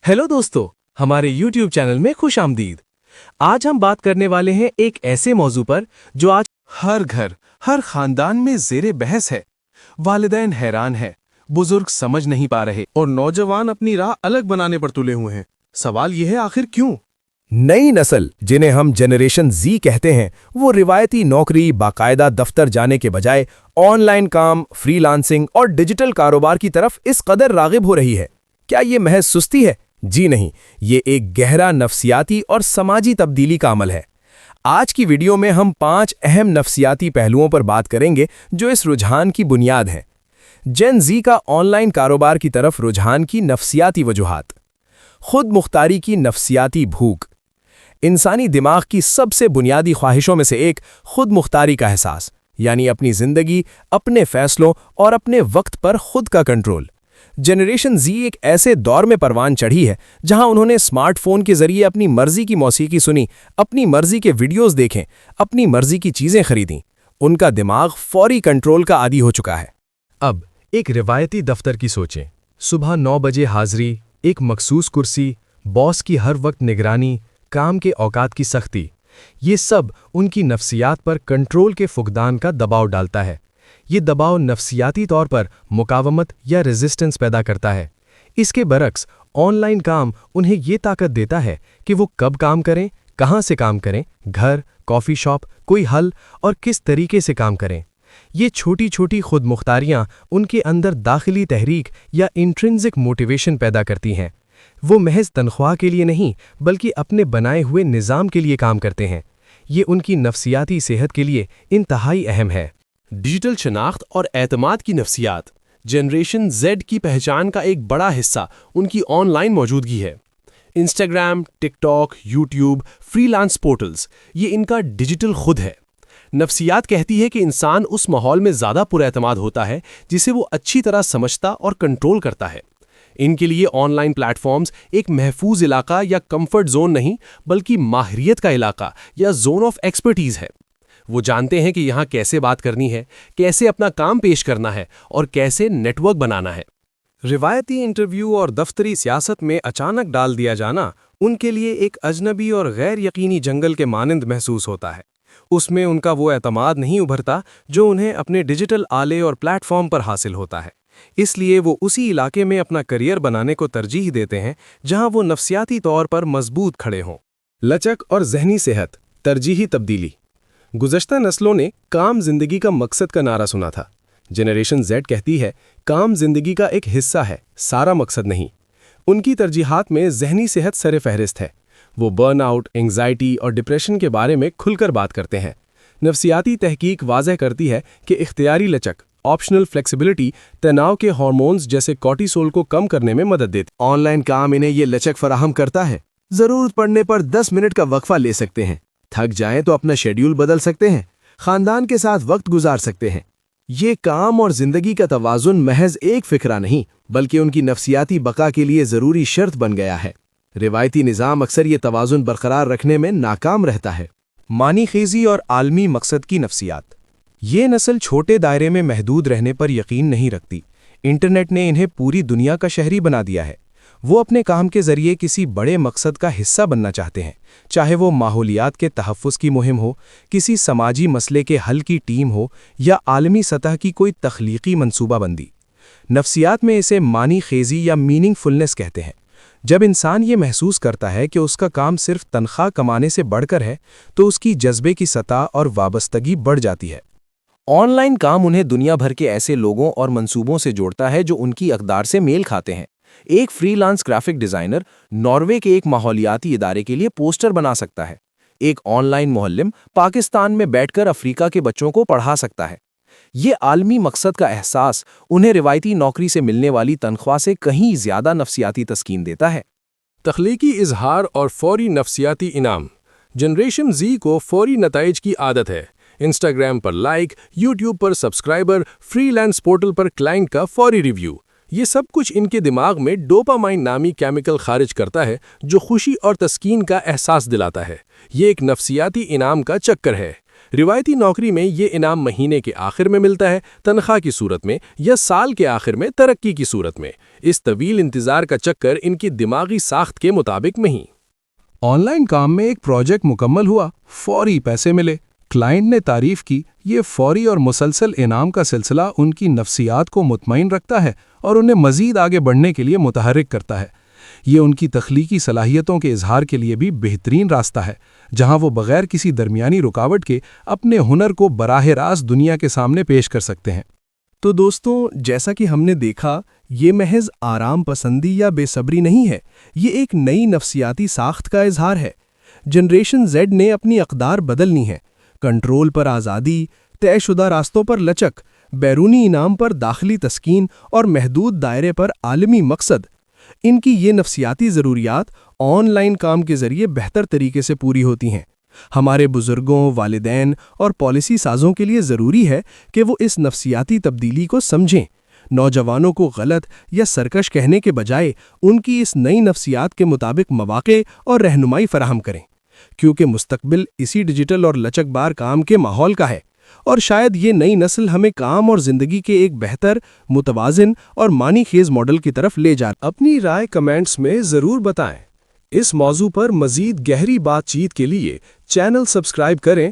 Hello दोस्तों, हमारे YouTube channel में खुश आमदीद। आज हम बात करने वाले हैं एक ऐसे मौजू पर जो आज हर घर, हर खानदान में ज़ेरे बहस है। वालिदैन हैरान है, बुजुर्ग समझ नहीं पा रहे और नौजवान अपनी राह अलग बनाने पर तुले हुए हैं। सवाल यह है, आखिर क्यों? नई नस्ल, जिन्हें हम जनरेशन जी कहते हैं, वो रिवायती नौकरी, बाकायदा दफ्तर जाने के बजाय ऑनलाइन काम, फ्रीलांसिंग और डिजिटल कारोबार की तरफ इस कदर रागिब हो रही है। क्या ये महज सुस्ती है? जी नहीं, ये एक गहरा नफ्सियाती और समाजी तब्दीली का अमल है। आज की वीडियो में हम 5 अहम नफ्सियाती पहलुओं पर बात करेंगे जो इस रुझान की बुनियाद हैं। जेन जी का ऑनलाइन कारोबार की तरफ रुझान की नफ्सियाती वजूहात। खुद मुख्तारी की नफ्सियाती भूख। इंसानी दिमाग की सबसे बुनियादी ख्वाहिशों में से एक खुद मुख्तारी का एहसास, यानी अपनी जिंदगी, अपने फैसलों और अपने वक्त पर खुद का कंट्रोल। जनरेशन जी एक ऐसे दौर में परवान चढ़ी है जहां उन्होंने स्मार्टफोन के जरिए अपनी मर्जी की मौसीकी सुनी, अपनी मर्जी के वीडियोस देखें, अपनी मर्जी की चीजें खरीदी। उनका दिमाग फौरी कंट्रोल का आदी हो चुका है। अब एक रिवायती दफ्तर की सोचें। सुबह 9 बजे हाजिरी, एक मखसूस कुर्सी, बॉस की हर वक्त निगरानी, काम के औकात की सख्ती, ये सब उनकी नफ्सियात पर कंट्रोल के फुकदान का दबाव डालता है। ये दबाव नफ्सियाती तौर पर मुकावमत या रेजिस्टेंस पैदा करता है। इसके बरक्स ऑनलाइन काम उन्हें ये ताकत देता है कि वो कब काम करें, कहाँ से काम करें, घर, कॉफ़ी शॉप, कोई हल और किस तरीके से काम करें। ये छोटी छोटी खुद मुख्तारियाँ उनके अंदर दाखिली तहरीक या इंट्रिंसिक मोटिवेशन पैदा करती हैं। वो महज तनख्वाह के लिए नहीं, बल्कि अपने बनाए हुए निज़ाम के लिए काम करते हैं। ये उनकी नफ्सियाती सेहत के लिए इंतहाई अहम है। डिजिटल शनाख्त और एतमाद की नफ्सियात। जनरेशन जेड की पहचान का एक बड़ा हिस्सा उनकी ऑनलाइन मौजूदगी है। Instagram, TikTok, YouTube, freelance portals, ये इनका डिजिटल खुद है। नफ्सियात कहती है कि इंसान उस माहौल में ज़्यादा पुरएतमाद होता है जिसे वो अच्छी तरह समझता और कंट्रोल करता है। इनके लिए ऑनलाइन प्लेटफॉर्म्स एक महफूज इलाका या कंफर्ट जोन नहीं, बल्कि माहिरियत का इलाका या जोन ऑफ एक्सपर्टीज़ है। वो जानते हैं कि यहाँ कैसे बात करनी है, कैसे अपना काम पेश करना है और कैसे नेटवर्क बनाना है। रिवायती इंटरव्यू और दफ्तरी सियासत में अचानक डाल दिया जाना उनके लिए एक अजनबी और गैर यकीनी जंगल के मानंद महसूस होता है। उसमें उनका वो एतमाद नहीं उभरता जो उन्हें अपने डिजिटल आले और प्लेटफॉर्म पर हासिल होता है। इसलिए वो उसी इलाके में अपना करियर बनाने को तरजीह देते हैं जहां वो नफ्सियाती तौर पर मजबूत खड़े हों। लचक और जहनी सेहत, तरजीही तब्दीली। गुज़श्ता नस्लों ने काम जिंदगी का मकसद का नारा सुना था। जनरेशन जेड कहती है, काम जिंदगी का एक हिस्सा है, सारा मकसद नहीं। उनकी तरजीहात में जहनी सेहत सरे फहरिस्त है। वो बर्नआउट, एंग्जाइटी और डिप्रेशन के बारे में खुलकर बात करते हैं। नफ्सियाती तहकीक वाज़ह करती है कि इख्तियारी लचक, ऑप्शनल फ्लेक्सिबिलिटी, तनाव के हार्मोन्स जैसे कॉर्टिसोल को कम करने में मदद देती। ऑनलाइन काम इन्हें ये लचक फराहम करता है। ज़रूरत पड़ने पर 10 मिनट का वक्फा ले सकते हैं। थक जाएं तो अपना शेड्यूल बदल सकते हैं, खानदान के साथ वक्त गुजार सकते हैं। ये काम और जिंदगी का तवाज़ुन महज एक फिक्रा नहीं, बल्कि उनकी नफ्सियाती बका के लिए ज़रूरी शर्त बन गया है। रिवायती निज़ाम अक्सर ये तवाज़ुन बरकरार रखने में नाकाम रहता है। मानी खेजी और आलमी मकसद की नफ्सियात। ये नस्ल छोटे दायरे में महदूद रहने पर यकीन नहीं रखती। इंटरनेट ने इन्हें पूरी दुनिया का शहरी बना दिया है। वो अपने काम के जरिए किसी बड़े मकसद का हिस्सा बनना चाहते हैं, चाहे वो माहौलियात के तहफ़्फ़ुज़ की मुहिम हो, किसी समाजी मसले के हल की टीम हो या आलमी सतह की कोई तख्लीकी मंसूबाबंदी। नफ्सियात में इसे मानी खेजी या मीनिंगफुलनेस कहते हैं। जब इंसान ये महसूस करता है कि उसका काम सिर्फ तनख्वाह कमाने से बढ़कर है, तो उसकी जज्बे की सतह और वाबस्तगी बढ़ जाती है। ऑनलाइन काम उन्हें दुनिया भर के ऐसे लोगों और मंसूबों से जोड़ता है जो उनकी अक़दार से मेल खाते हैं। एक फ्रीलांस ग्राफिक डिज़ाइनर नॉर्वे के एक माहौलियाती इदारे के लिए पोस्टर बना सकता है। एक ऑनलाइन मुअल्लिम पाकिस्तान में बैठकर अफ्रीका के बच्चों को पढ़ा सकता है। ये आलमी मकसद का एहसास उन्हें रिवायती नौकरी से मिलने वाली तनख्वाह से कहीं ज़्यादा नफ्सियाती तस्कीन देता है। तख्लीकी इजहार और फौरी नफ्सियाती इनाम। जनरेशन जी को फौरी नताइज की आदत है। इंस्टाग्राम पर लाइक, यूट्यूब पर सब्सक्राइबर, फ्रीलांस पोर्टल पर क्लाइंट का फौरी रिव्यू, ये सब कुछ इनके दिमाग में डोपामाइन नामी केमिकल खारिज करता है जो खुशी और तस्कीन का एहसास दिलाता है। ये एक नफ्सियाती इनाम का चक्कर है। روایتی نوکری میں یہ انعام مہینے کے آخر میں ملتا ہے، تنخواہ کی صورت میں یا سال کے آخر میں ترقی کی صورت میں۔ اس طویل انتظار کا چکر ان کی دماغی ساخت کے مطابق نہیں۔ آن لائن کام میں ایک پروجیکٹ مکمل ہوا، فوری پیسے ملے، کلائنٹ نے تعریف کی۔ یہ فوری اور مسلسل انعام کا سلسلہ ان کی نفسیات کو مطمئن رکھتا ہے اور انہیں مزید آگے بڑھنے کے لیے متحرک کرتا ہے۔ یہ ان کی تخلیقی صلاحیتوں کے اظہار کے لیے بھی بہترین راستہ ہے، جہاں وہ بغیر کسی درمیانی رکاوٹ کے اپنے ہنر کو براہ راست دنیا کے سامنے پیش کر سکتے ہیں۔ تو دوستوں، جیسا کہ ہم نے دیکھا، یہ محض آرام پسندی یا بے صبری نہیں ہے، یہ ایک نئی نفسیاتی ساخت کا اظہار ہے۔ جنریشن زیڈ نے اپنی اقدار بدلنی ہے، کنٹرول پر آزادی، طے شدہ راستوں پر لچک، بیرونی انعام پر داخلی تسکین اور محدود دائرے پر عالمی مقصد۔ ان کی یہ نفسیاتی ضروریات آن لائن کام کے ذریعے بہتر طریقے سے پوری ہوتی ہیں۔ ہمارے بزرگوں، والدین اور پالیسی سازوں کے لیے ضروری ہے کہ وہ اس نفسیاتی تبدیلی کو سمجھیں، نوجوانوں کو غلط یا سرکش کہنے کے بجائے ان کی اس نئی نفسیات کے مطابق مواقع اور رہنمائی فراہم کریں، کیونکہ مستقبل اسی ڈیجیٹل اور لچک بار کام کے ماحول کا ہے، اور شاید یہ نئی نسل ہمیں کام اور زندگی کے ایک بہتر، متوازن اور معنی خیز ماڈل کی طرف لے جا۔ اپنی رائے کمنٹس میں ضرور بتائیں۔ اس موضوع پر مزید گہری بات چیت کے لیے چینل سبسکرائب کریں